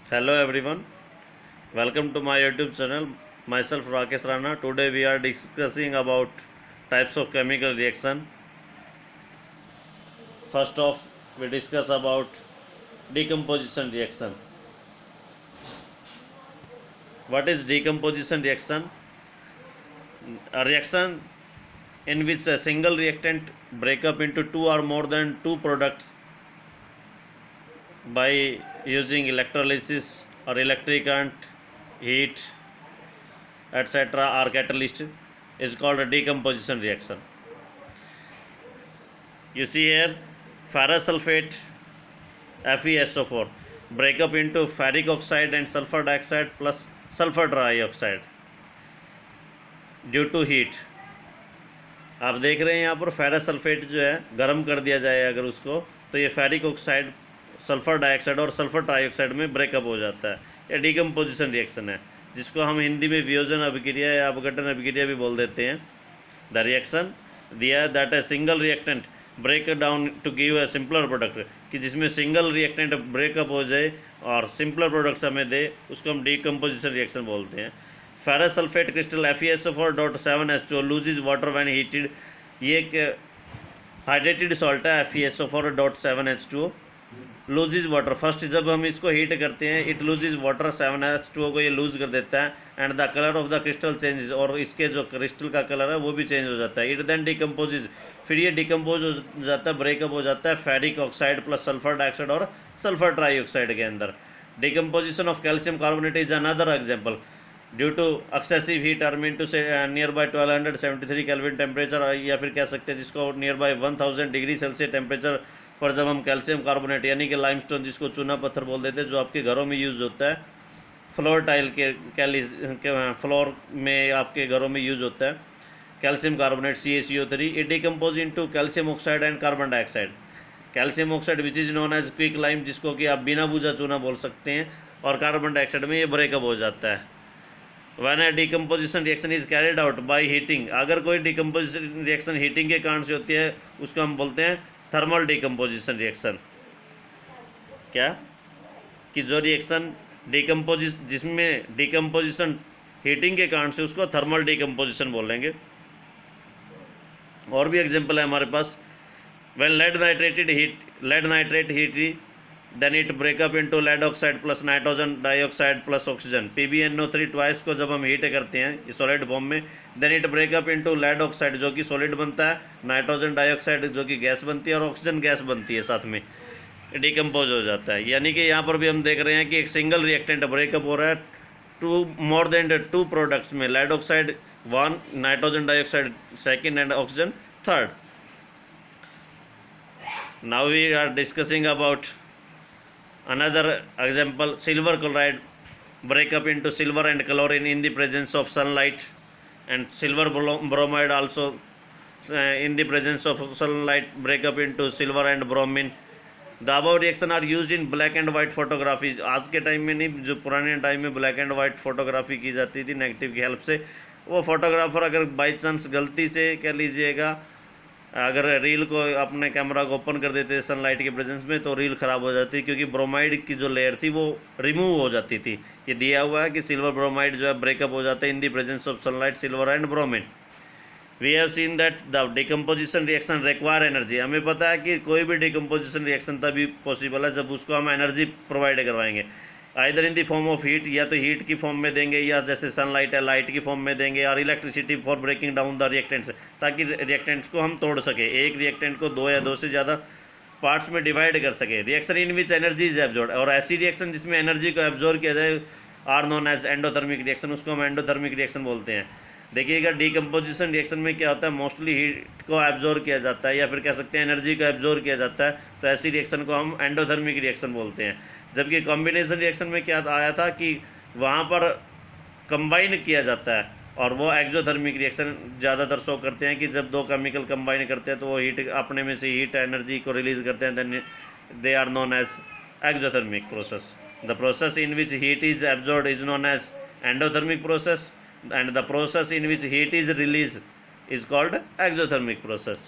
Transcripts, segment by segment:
Hello everyone, welcome to my YouTube channel. Myself Rakesh Rana. Today we are discussing about types of chemical reaction. First off, we discuss about decomposition reaction. What is decomposition reaction? A reaction in which a single reactant break up into two or more than two products by using electrolysis or electric current, heat, etc. or catalyst is called a decomposition reaction. You see here ferrous sulfate FeSO4 break up into ferric oxide and sulfur dioxide plus sulfur dioxide due to heat. आप देख रहे हैं यहाँ पर ferrous sulphate जो है गर्म कर दिया जाए अगर उसको, तो ये फेरिक ऑक्साइड सल्फर डाइऑक्साइड और सल्फर ट्राइऑक्साइड में ब्रेकअप हो जाता है. ये डिकम्पोजिशन रिएक्शन है जिसको हम हिंदी में वियोजन अभिक्रिया या अपघटन अभिक्रिया भी बोल देते हैं. द रिएक्शन दिया that a single reactant break down to give a simpler product, कि जिसमें सिंगल रिएक्टेंट ब्रेकअप हो जाए और सिंपलर प्रोडक्ट हमें दे, उसको हम डिकम्पोजिशन रिएक्शन बोलते हैं. Ferrous sulphate crystal FeSO4.7H2 loses water when heated. ये एक हाइड्रेटेड सॉल्ट है FeSO4.7H2 लूजेज वाटर. फर्स्ट जब हम इसको हीट करते हैं इट लूजेज वाटर 7H2O को ये लूज कर देता है and the colour of the crystal changes, और इसके जो क्रिस्टल का कलर है वो भी चेंज हो जाता है. इट देन डिकम्पोजेज, फिर ये डिकम्पोज हो जाता है, ब्रेकअप हो जाता है ferric oxide plus sulphur dioxide और सल्फर ट्राइऑक्साइड के अंदर. Decomposition of calcium carbonate is another example. Due to excessive heat टर्मिन टू से नियर बाई 1273 केल्विन टेम्परेचर, या फिर कह सकते हैं जिसको nearby 1000 degree Celsius temperature पर जब हम कैल्शियम कार्बोनेट यानी कि लाइमस्टोन जिसको चूना पत्थर बोल देते हैं जो आपके घरों में यूज़ होता है, फ्लोर टाइल के फ्लोर में आपके घरों में यूज़ होता है, calcium carbonate CaCO3 it decompose into calcium oxide and carbon dioxide. Calcium oxide which is known as quick lime, जिसको कि आप बिना बूझा चूना बोल सकते हैं, और कार्बन डाइऑक्साइड में ये ब्रेकअप हो जाता है. When a decomposition reaction is carried out by heating, अगर कोई decomposition reaction heating के कारण से होती है उसको हम बोलते हैं थर्मल decomposition reaction. क्या कि जो रिएक्शन जिसमें decomposition heating के कारण से उसको थर्मल decomposition बोलेंगे. और भी एग्जाम्पल है हमारे पास. when lead nitrate heat then it break up into lead oxide plus nitrogen dioxide plus oxygen. PbNO3 twice को जब हम हीट करते हैं सॉलिड फॉर्म में, then it break up into lead oxide जो कि सॉलिड बनता है, नाइट्रोजन डाइऑक्साइड जो कि गैस बनती है, और ऑक्सीजन गैस बनती है, साथ में डिकम्पोज हो जाता है. यानी कि यहाँ पर भी हम देख रहे हैं कि एक सिंगल रिएक्टेंट ब्रेकअप हो रहा है to more than two products में, lead oxide 1, nitrogen dioxide 2 and oxygen 3. Now we are discussing about another example. Silver chloride break up into silver and chlorine in the presence of sunlight, and silver bromide also in the presence of sunlight break up into silver and bromine. The above reaction are used in black and white photography. आज के time में नहीं, जो पुराने time में black and white photography की जाती थी नेगेटिव की हेल्प से, वो फोटोग्राफर अगर बाई चांस गलती से कह लीजिएगा अगर रील को अपने कैमरा को ओपन कर देते सनलाइट के प्रेजेंस में, तो रील ख़राब हो जाती, क्योंकि ब्रोमाइड की जो लेयर थी वो रिमूव हो जाती थी. ये दिया हुआ है कि सिल्वर ब्रोमाइड जो है ब्रेकअप हो जाता है in the presence of sunlight, silver and bromine. We have seen that the decomposition reaction require energy. हमें पता है कि कोई भी डिकम्पोजिशन रिएक्शन तभी पॉसिबल है जब उसको हम एनर्जी प्रोवाइड करवाएंगे, either in the form of heat, या तो हीट की फॉर्म में देंगे, या जैसे सनलाइट है लाइट की फॉर्म में देंगे, और electricity for breaking down the reactants, ताकि रिएक्टेंट्स को हम तोड़ सके, एक रिएक्टेंट को 2 या 2 से ज़्यादा पार्ट्स में डिवाइड कर सके. Reaction in which energy is absorb, और ऐसी रिएक्शन जिसमें एनर्जी को एब्जॉर्ब किया जाए are known as endothermic reaction, उसको हम एंडोथर्मिक रिएक्शन बोलते हैं. देखिएगा डिकम्पोजिशन रिएक्शन में क्या होता है, मोस्टली हीट को एब्जॉर्ब किया जाता है, या फिर कह सकते हैं एनर्जी को एब्जॉर्ब किया जाता है, तो ऐसी रिएक्शन को हम एंडोथर्मिक रिएक्शन बोलते हैं. जबकि कॉम्बिनेशन रिएक्शन में क्या आया था कि वहाँ पर कंबाइन किया जाता है, और वो एक्जोथर्मिक रिएक्शन ज़्यादातर शो करते हैं कि जब 2 केमिकल कंबाइन करते हैं तो वो हीट अपने में से हीट एनर्जी को रिलीज करते हैं, then they are known as exothermic process. The process in which heat is absorb is known as endothermic process, and the process in which heat is released is called exothermic process.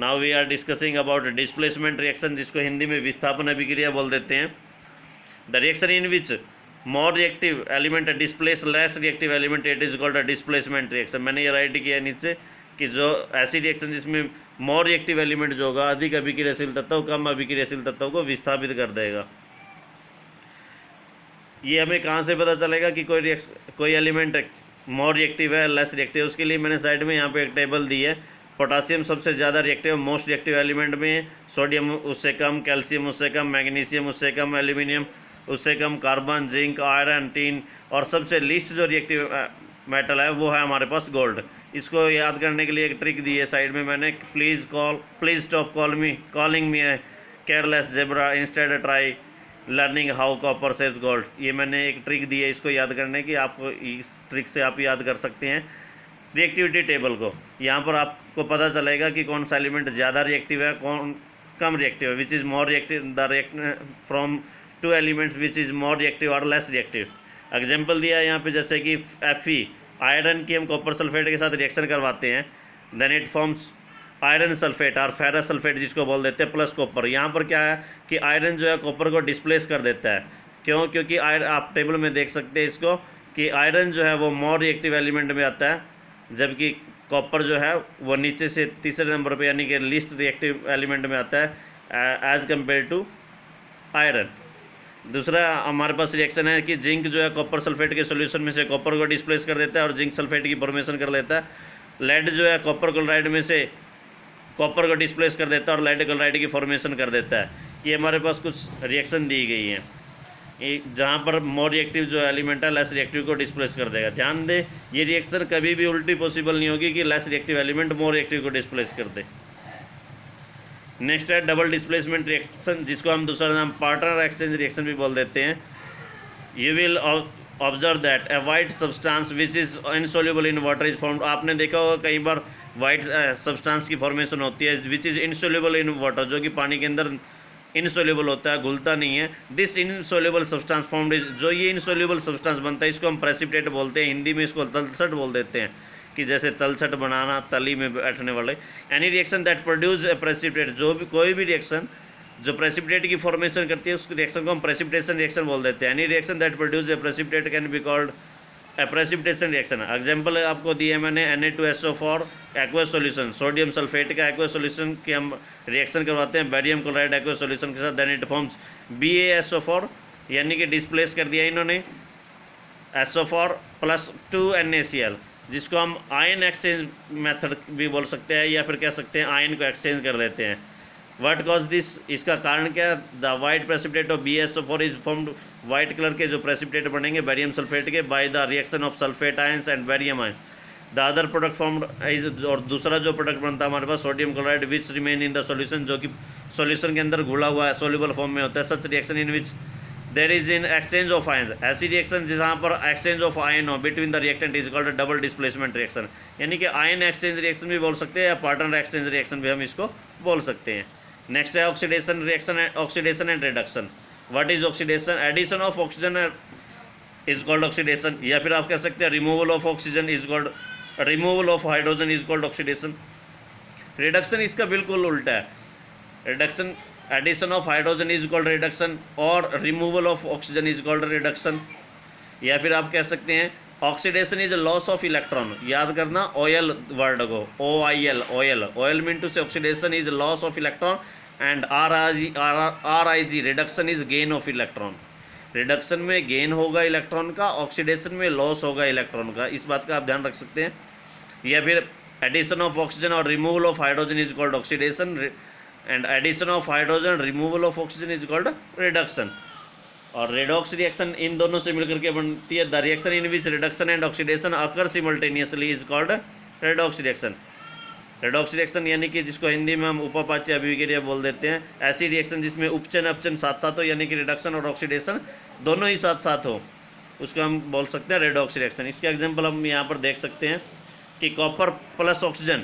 Now we are discussing about displacement reaction, जिसको हिंदी में विस्थापन अभिक्रिया बोल देते हैं. The reaction in which more reactive element displace less reactive element, it is called a displacement reaction. मैंने ये right किया नीचे कि जो ऐसी रिएक्शन जिसमें मोर रिएक्टिव एलिमेंट जो होगा अधिक अभिक्रियाशील तत्व कम अभिक्रियाशील तत्व को विस्थापित कर देगा। ये हमें कहाँ से पता चलेगा कि कोई एलिमेंट मोर रिएक्टिव है लेस रिएक्टिव? उसके लिए मैंने साइड में यहाँ पे एक टेबल दी है। पोटासियम सबसे ज़्यादा रिएक्टिव मोस्ट रिएक्टिव एलिमेंट में, सोडियम उससे कम, कैल्शियम उससे कम, मैग्नीशियम उससे कम, एल्यूमिनियम उससे कम, कार्बन, जिंक, आयरन, टीन, और सबसे लीस्ट जो रिएक्टिव मेटल है वो है हमारे पास गोल्ड। इसको याद करने के लिए एक ट्रिक दी है साइड में मैंने, please stop calling me careless zebra, instead try learning how copper saves gold. ये मैंने एक ट्रिक दी है इसको याद करने की, आपको इस ट्रिक से आप याद कर सकते हैं रिएक्टिविटी टेबल को। यहाँ पर आपको पता चलेगा कि कौन सा एलिमेंट ज़्यादा रिएक्टिव है, कौन कम रिएक्टिव है, which is more reactive the from two elements which is more reactive और लेस रिएक्टिव। एग्जाम्पल दिया है यहाँ पे, जैसे कि Fe, आयरन की हम कॉपर सल्फेट के साथ रिएक्शन करवाते हैं, then it forms iron sulphate और फेरस सल्फेट जिसको बोल देते हैं प्लस कॉपर। यहाँ पर क्या है कि आयरन जो है कॉपर को डिस्प्लेस कर देता है। क्यों? क्योंकि आप टेबल में देख सकते हैं इसको कि आयरन जो है वो मोर रिएक्टिव एलिमेंट में आता है, जबकि कॉपर जो है वो नीचे से तीसरे नंबर पे यानी कि लीस्ट रिएक्टिव एलिमेंट में आता है एज़ कम्पेयर टू आयरन। दूसरा हमारे पास रिएक्शन है कि जिंक जो है कॉपर सल्फेट के सॉल्यूशन में से कॉपर को डिस्प्लेस कर देता है और जिंक सल्फेट की फॉर्मेशन कर लेता है। लेड जो है कॉपर क्लोराइड में से कॉपर को डिस्प्लेस कर देता है और लेड क्लोराइड की फॉर्मेशन कर देता है। ये हमारे पास कुछ रिएक्शन दी गई हैं जहाँ पर मोर रिएक्टिव जो एलिमेंट है लेस रिएक्टिव को डिस्प्लेस कर देगा। ध्यान दें, ये रिएक्शन कभी भी उल्टी पॉसिबल नहीं होगी कि less reactive element more reactive को डिस्प्लेस कर दे। नेक्स्ट है डबल डिस्प्लेसमेंट रिएक्शन, जिसको हम दूसरा नाम पार्टनर एक्सचेंज रिएक्शन भी बोल देते हैं। You will observe that A white substance which is insoluble in water is formed. आपने देखा होगा कई बार वाइट सब्सटेंस की फॉर्मेशन होती है which is insoluble in water, जो कि पानी के अंदर इनसोल्यूबल होता है, घुलता नहीं है। This insoluble substance formed is, जो ये इनसोल्यूबल सब्सटेंस बनता है इसको हम प्रेसिपिटेट बोलते हैं, हिंदी में इसको तलछट बोल देते हैं, कि जैसे तलछट बनाना, तली में बैठने वाले। Any reaction that produce a precipitate, जो भी कोई भी रिएक्शन जो प्रेसिपिटेट की फॉर्मेशन करती है उस रिएक्शन को हम प्रेसिपिटेशन रिएक्शन बोल देते हैं। Any reaction that produce a precipitate can be called a precipitation reaction. Example आपको दिए मैंने Na2SO4 aqueous solution, sodium sulphate का एक्वस सॉल्यूशन की हम रिएक्शन करवाते हैं बेरियम क्लोराइड एक्वस सॉल्यूशन के साथ, देन इट फॉर्म्स BaSO4, यानी कि डिस्प्लेस कर दिया इन्होंने SO4 + 2 NaCl, जिसको हम आयन एक्सचेंज मेथड भी बोल सकते हैं या फिर कह सकते हैं आयन को एक्सचेंज कर लेते हैं। व्हाट कॉज दिस, इसका कारण क्या? The white precipitate of BaSO4 is formed, white colour के जो प्रेसिपिटेट बनेंगे बेरियम सल्फेट के by the reaction of sulphate ions and barium ions. The other product formed is, और दूसरा जो प्रोडक्ट बनता है हमारे पास sodium chloride which remain in the solution, जो कि सॉल्यूशन के अंदर घुला हुआ है, सोल्यूबल फॉर्म में होता है। Such reaction in which there is in exchange of ions, ऐसी रिएक्शन जहाँ पर एक्सचेंज ऑफ आयन हो between the reactant is called double displacement reaction, यानी कि आयन एक्सचेंज रिएक्शन भी बोल सकते हैं या पार्टनर एक्सचेंज रिएक्शन भी हम इसको बोल सकते हैं। नेक्स्ट है oxidation reaction, oxidation and reduction. What is oxidation? Addition of oxygen is called oxidation, या फिर आप कह सकते हैं removal of oxygen is called, removal of hydrogen is called oxidation. Reduction इसका बिल्कुल उल्टा है। Reduction, addition of hydrogen is called reduction और removal of oxygen is called reduction. या फिर आप कह सकते हैं oxidation is loss of electron, याद करना ऑयल वर्ड को, OIL, ऑयल मीन टू से oxidation is loss of electron and RIG reduction is gain of electron. Reduction में गेन होगा इलेक्ट्रॉन का, ऑक्सीडेशन में लॉस होगा इलेक्ट्रॉन का, इस बात का आप ध्यान रख सकते हैं। या फिर एडिशन ऑफ ऑक्सीजन और removal of hydrogen is called oxidation and addition of hydrogen removal of oxygen is called reduction. और रेडॉक्स रिएक्शन इन दोनों से मिलकर के बनती है। The reaction in which reduction and oxidation occur simultaneously is called redox reaction. Redox reaction यानी कि जिसको हिंदी में हम उपापाच्य अभिक्रिया बोल देते हैं, ऐसी रिएक्शन जिसमें उपचयन अपचयन साथ साथ हो, यानी कि रिडक्शन और ऑक्सीडेशन दोनों ही साथ साथ हो, उसको हम बोल सकते हैं रेडॉक्स रिएक्शन। इसके एग्जाम्पल हम यहाँ पर देख सकते हैं कि कॉपर प्लस ऑक्सीजन,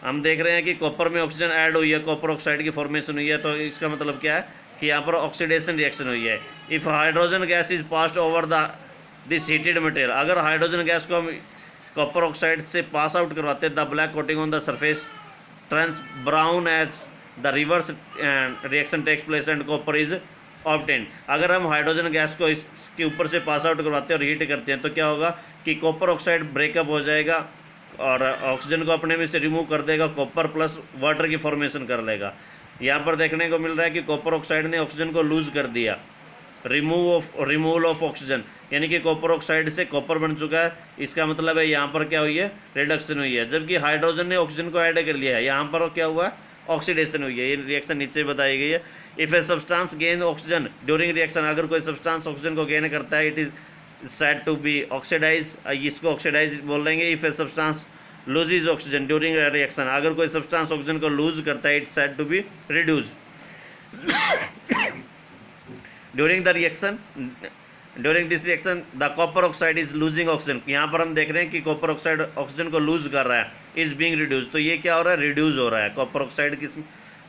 हम देख रहे हैं कि कॉपर में ऑक्सीजन ऐड हुई है, कॉपर ऑक्साइड की फॉर्मेशन हुई है, तो इसका मतलब क्या है कि यहाँ पर ऑक्सीडेशन रिएक्शन हुई है। If hydrogen gas is passed over this heated material, अगर हाइड्रोजन गैस को हम कॉपर ऑक्साइड से पास आउट करवाते हैं, the black coating on the surface turns brown as the reverse reaction takes place and copper is obtain. अगर हम hydrogen gas को इसके ऊपर से पास आउट करवाते हैं और हीट करते हैं तो क्या होगा कि कॉपर ऑक्साइड ब्रेकअप हो जाएगा और ऑक्सीजन को अपने में से रिमूव कर देगा, कॉपर प्लस वाटर की फॉर्मेशन कर लेगा। यहाँ पर देखने को मिल रहा है कि कॉपर ऑक्साइड ने ऑक्सीजन को लूज कर दिया, रिमूवल ऑफ ऑक्सीजन, यानी कि कॉपर ऑक्साइड से कॉपर बन चुका है। इसका मतलब है यहाँ पर क्या हुई है, रिडक्शन हुई है, जबकि हाइड्रोजन ने ऑक्सीजन को ऐड कर लिया है, यहाँ पर क्या हुआ है, ऑक्सीडेशन हुई है। ये रिएक्शन नीचे बताई गई है। If a substance gain oxygen during reaction, अगर कोई सब्सटेंस ऑक्सीजन को गेन करता है, it is said to be oxidise, इसको ऑक्सीडाइज बोल देंगे। If a substance loses oxygen during reaction, अगर कोई सब्सटेंस ऑक्सीजन को लूज करता है, it's said to be reduce during the reaction. During this reaction the copper oxide is losing oxygen, यहाँ पर हम देख रहे हैं कि कॉपर ऑक्साइड ऑक्सीजन को लूज कर रहा है, इज बीइंग रिड्यूस। तो ये क्या हो रहा है, रिड्यूस हो रहा है। कॉपर ऑक्साइड किस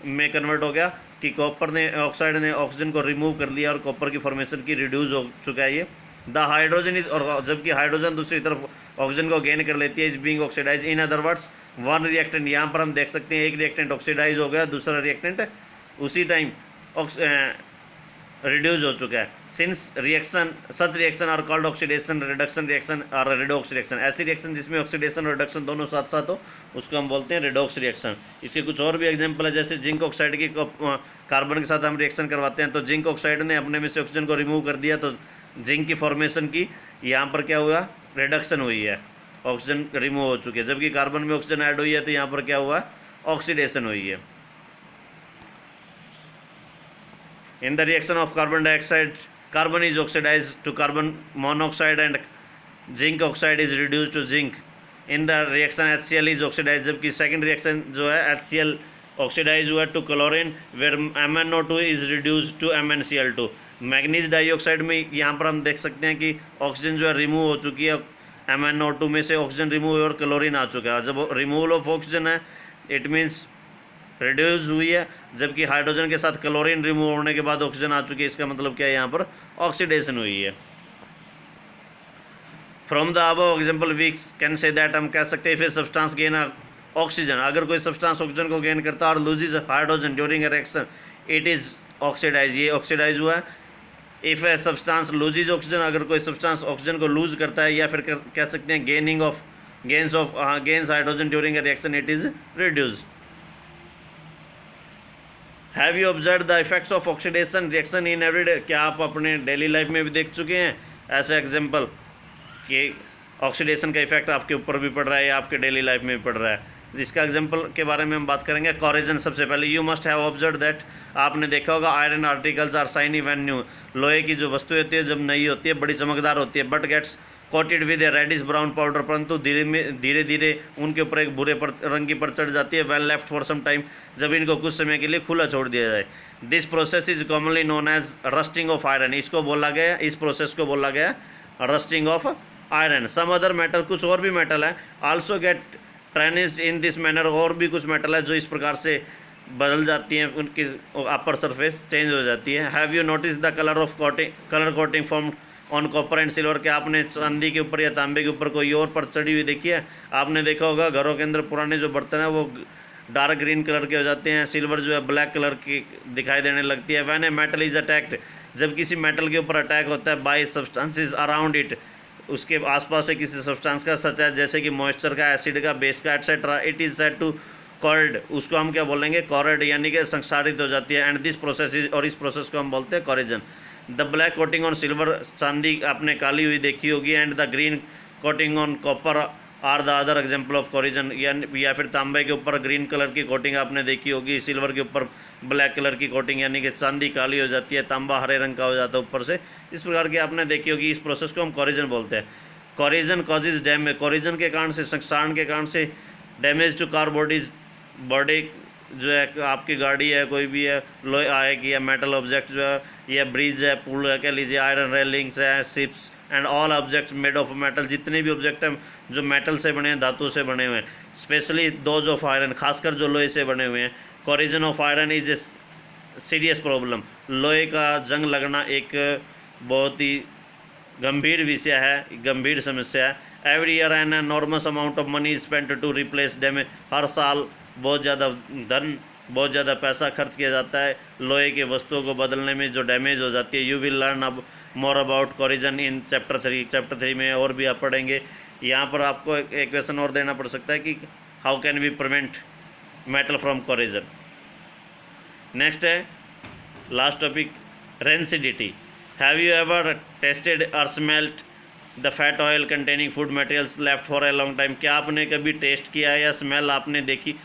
में कन्वर्ट हो गया कि कॉपर ने ऑक्साइड ने ऑक्सीजन को रिमूव कर लिया और कॉपर की फॉर्मेशन की रिड्यूस हो चुका है ये। द हाइड्रोजन इज, और जबकि हाइड्रोजन दूसरी तरफ ऑक्सीजन को गेन कर लेती है, is being oxidise. In other words one reactant, यहाँ पर हम देख सकते हैं एक रिएक्टेंट ऑक्सीडाइज हो गया, दूसरा रिएक्टेंट उसी टाइम रिड्यूस हो चुका है। Since reaction such reaction are called oxidation reduction reaction और रेडॉक्स रिएक्शन, ऐसी रिएक्शन जिसमें ऑक्सीडेशन और रिडक्शन दोनों साथ साथ हो उसको हम बोलते हैं रेडॉक्स रिएक्शन। इसके कुछ और भी एग्जांपल है, जैसे जिंक ऑक्साइड की कार्बन के साथ हम रिएक्शन करवाते हैं तो जिंक ऑक्साइड ने अपने में से ऑक्सीजन को रिमूव कर दिया तो जिंक की फॉर्मेशन की, यहाँ पर क्या हुआ, रिडक्शन हुई है, ऑक्सीजन रिमूव हो चुकी है। जबकि कार्बन में ऑक्सीजन ऐड हुई है तो यहाँ पर क्या हुआ, ऑक्सीडेशन हुई है। In the reaction of carbon dioxide, carbon is oxidized to carbon monoxide and zinc oxide is reduced to zinc. In the reaction HCl is oxidized, जबकि second reaction जो है HCl oxidized हुआ to chlorine where MnO2 is reduced to MnCl2. Manganese dioxide में यहाँ पर हम देख सकते हैं कि ऑक्सीजन जो है रिमूव हो चुकी है, MnO2 में से ऑक्सीजन रिमूव हुई और क्लोरीन आ चुका है। जब रिमूवल ऑफ ऑक्सीजन है इट मीन्स रिड्यूस हुई है, जबकि हाइड्रोजन के साथ क्लोरीन रिमूव होने के बाद ऑक्सीजन आ चुकी है, इसका मतलब क्या है, यहाँ पर ऑक्सीडेशन हुई है। From the above example we can say that, हम कह सकते हैं फिर सब्सटेंस गेन ऑक्सीजन, अगर कोई सब्सटेंस ऑक्सीजन को गेन करता है और loses hydrogen during a reaction it is oxidise, ये ऑक्सीडाइज हुआ है। If a substance loses oxygen, अगर कोई सब्सटेंस ऑक्सीजन को लूज करता है, या फिर कह सकते हैं gains hydrogen during a reaction it is reduced. Have you observe the effects of oxidation reaction in everyday, क्या आप अपने डेली लाइफ में भी देख चुके हैं ऐसे एग्जांपल कि ऑक्सीडेशन का इफेक्ट आपके ऊपर भी पड़ रहा है या आपके डेली लाइफ में भी पड़ रहा है। इसका एग्जांपल के बारे में हम बात करेंगे। कॉरेजन सबसे पहले, you must have observe that, आपने देखा होगा iron articles are shiny when new, लोहे की जो वस्तु होती है जब नई होती है बड़ी चमकदार होती है, but gets coated with a reddish brown powder, परंतु धीरे धीरे उनके ऊपर एक भूरे रंग की परत चढ़ जाती है। Well left for some time, जब इनको कुछ समय के लिए खुला छोड़ दिया जाए। This process is commonly known as rusting of iron, इसको बोला गया, इस प्रोसेस को बोला गया rusting of iron. Some other metal, कुछ और भी मेटल है, also get tarnished in this manner, और भी कुछ मेटल है जो इस प्रकार से बदल जाती हैं, उनकी अपर सरफेस चेंज हो जाती है। Have you notice the colour coating form on copper and silver, क्या आपने चांदी के ऊपर या तांबे के ऊपर कोई और परत चढ़ी हुई देखी है? आपने देखा होगा घरों के अंदर पुराने जो बर्तन है वो डार्क ग्रीन कलर के हो जाते हैं, सिल्वर जो है ब्लैक कलर की दिखाई देने लगती है। When a metal is attacked, जब किसी मेटल के ऊपर अटैक होता है बाय सब्सटेंसेस अराउंड इट, उसके आसपास से किसी सब्सटेंस का, सच है जैसे कि मॉइस्चर का, एसिड का, बेस का etcetera, it is said to corrode, उसको हम क्या बोलेंगे, कॉर्ड, यानी कि संक्षारित हो जाती है। एंड दिस प्रोसेस इज, और इस प्रोसेस को हम बोलते हैं corrosion. The black coating on silver, चांदी आपने काली हुई देखी होगी, and the green coating on copper are the other example of corrosion, या फिर तांबे के ऊपर ग्रीन कलर की कोटिंग आपने देखी होगी, सिल्वर के ऊपर ब्लैक कलर की कोटिंग, यानी कि चांदी काली हो जाती है, तांबा हरे रंग का हो जाता है ऊपर से, इस प्रकार की आपने देखी होगी। इस प्रोसेस को हम कॉरिजन बोलते हैं। कॉरिजन कॉजेज डैमेज, कॉरिजन के कारण से, संक्षारण के कारण से damage to car bodies, body जो है आपकी गाड़ी है, कोई भी है, लोहे आएगी या मेटल ऑब्जेक्ट जो है, या ब्रिज है, पुल है, कह लीजिए आयरन रेलिंग्स है, ships and all objects made of metal, जितने भी ऑब्जेक्ट हैं जो मेटल से बने हैं, धातु से बने हुए हैं, स्पेशली दोज ऑफ आयरन, खासकर जो लोहे से बने हुए हैं। Corrosion of iron is a serious problem, लोहे का जंग लगना एक बहुत ही गंभीर विषय है, गंभीर समस्या है। Every year an enormous amount of money spent to replace damage, हर साल बहुत ज़्यादा धन बहुत ज़्यादा पैसा खर्च किया जाता है लोहे की वस्तुओं को बदलने में जो डैमेज हो जाती है। यू विल लर्न अब more about corrosion in chapter 3। Chapter 3 में और भी आप पढ़ेंगे। यहाँ पर आपको एक क्वेश्चन और देना पड़ सकता है कि how can we prevent metal from corrosion. Next है last topic, rancidity. Have you ever tasted और smelt the fat oil containing food materials left for a long time. क्या आपने कभी टेस्ट किया है या स्मेल आपने देखी,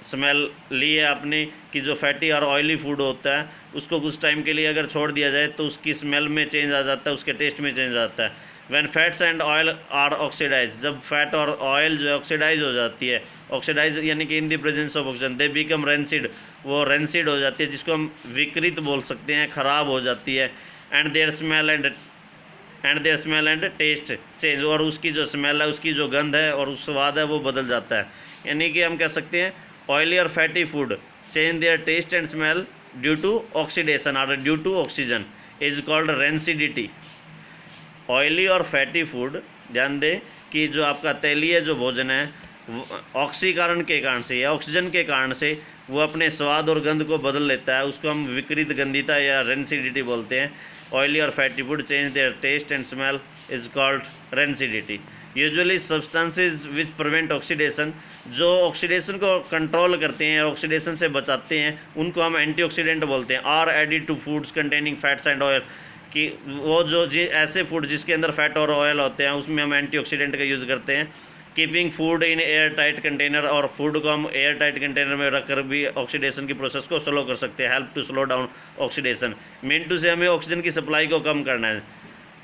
स्मेल ली है आपने कि जो फैटी और ऑयली फूड होता है उसको कुछ टाइम के लिए अगर छोड़ दिया जाए तो उसकी स्मेल में चेंज आ जाता है, उसके टेस्ट में चेंज आता है। When fats and oil are oxidise, जब फैट और ऑयल जो है ऑक्सीडाइज हो जाती है, ऑक्सीडाइज यानी कि in the presence of oxygen, they become rancid, वो रेंसिड हो जाती है जिसको हम विकृत बोल सकते हैं, ख़राब हो जाती है। And their smell and taste change, और उसकी जो स्मेल है, उसकी जो गंध है और उस स्वाद है वो बदल जाता है। यानी कि हम कह सकते हैं ऑयली और fatty food change their taste and smell due to oxidation और due to oxygen is called rancidity. Oily और फैटी फूड, ध्यान दें कि जो आपका तैलीय जो भोजन है ऑक्सीकरण के कारण से या ऑक्सीजन के कारण से वो अपने स्वाद और गंध को बदल लेता है, उसको हम विकृत गंधिता या रेंसिडिटी बोलते हैं। ऑयली और fatty food change their taste and smell is called rancidity. Usually substances which prevent oxidation, जो ऑक्सीडेशन को कंट्रोल करते हैं और ऑक्सीडेशन से बचाते हैं उनको हम एंटीऑक्सीडेंट बोलते हैं। Are added to foods containing fats and oil, कि वो जो ऐसे फूड जिसके अंदर फैट और ऑयल होते हैं उसमें हम एंटीऑक्सीडेंट का यूज़ करते हैं। Keeping food in air tight container, और फूड को हम एयर टाइट कंटेनर में रखकर भी ऑक्सीडेशन की प्रोसेस को स्लो कर सकते हैं। Help to slow down oxidation, mean to say हमें ऑक्सीजन की सप्लाई को कम करना है।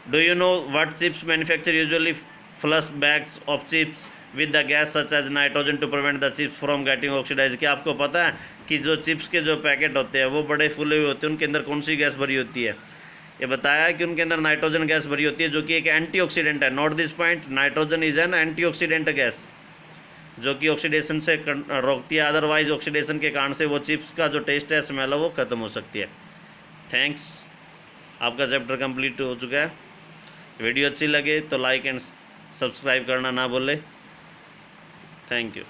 Do you know what chips manufacture usually flush bags of chips with the gas such as nitrogen to prevent the chips from getting oxidise. क्या आपको पता है कि जो चिप्स के जो पैकेट होते हैं वो बड़े फूले हुए होते हैं, उनके अंदर कौन सी गैस भरी होती है? ये बताया है कि उनके अंदर नाइट्रोजन गैस भरी होती है जो कि एक एंटीऑक्सीडेंट है। Note this point, nitrogen is an antioxidant gas जो कि ऑक्सीडेशन से रोकती है। अदरवाइज ऑक्सीडेशन के कारण से वो चिप्स का जो टेस्ट है, स्मेल है, वो ख़त्म हो सकती है। थैंक्स, आपका चैप्टर कंप्लीट हो चुका है। वीडियो अच्छी लगे तो लाइक एंड सब्सक्राइब करना ना भूलें। Thank you.